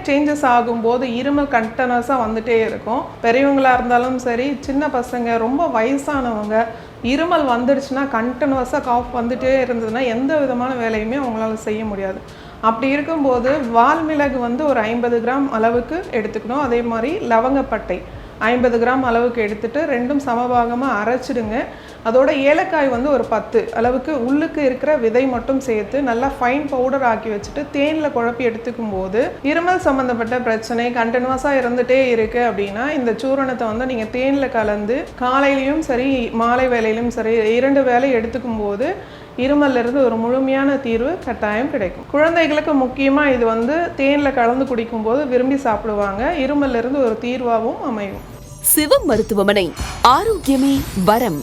Changes ஆகும்போது இருமல் கண்டினியூஸாக வந்துட்டே இருக்கும். பெரியவங்களாக இருந்தாலும் சரி, சின்ன பசங்க, ரொம்ப வயசானவங்க, இருமல் வந்துடுச்சுன்னா கண்டினியூஸாக காஃப் வந்துட்டே இருந்ததுன்னா எந்த விதமான வேலையுமே அவங்களால செய்ய முடியாது. அப்படி இருக்கும்போது வால்மிளகு வந்து ஒரு 50 கிராம் அளவுக்கு எடுத்துக்கணும். அதே மாதிரி லவங்கப்பட்டை 50 கிராம் அளவுக்கு எடுத்துட்டு ரெண்டும் சமபாகமாக அரைச்சிடுங்க. அதோட ஏலக்காய் வந்து ஒரு 10 அளவுக்கு உள்ளுக்கு இருக்கிற விதை மட்டும் சேர்த்து நல்லா ஃபைன் பவுடர் ஆக்கி வச்சுட்டு தேனில் குழப்பி எடுத்துக்கும் போது இருமல் சம்மந்தப்பட்ட பிரச்சனை கண்டினியூஸாக இருந்துகிட்டே இருக்குது அப்படின்னா இந்த சூரணத்தை வந்து நீங்கள் தேனில் கலந்து காலையிலையும் சரி மாலை வேலையிலும் சரி 2 வேளை எடுத்துக்கும் போது இருமல்லிருந்து ஒரு முழுமையான தீர்வு கட்டாயம் கிடைக்கும். குழந்தைகளுக்கு முக்கியமாக இது வந்து தேனில் கலந்து குடிக்கும்போது விரும்பி சாப்பிடுவாங்க. இருமல்லிருந்து ஒரு தீர்வாகவும் அமையும். சிவம் மருத்துவமனை, ஆரோக்கியமே வரம்.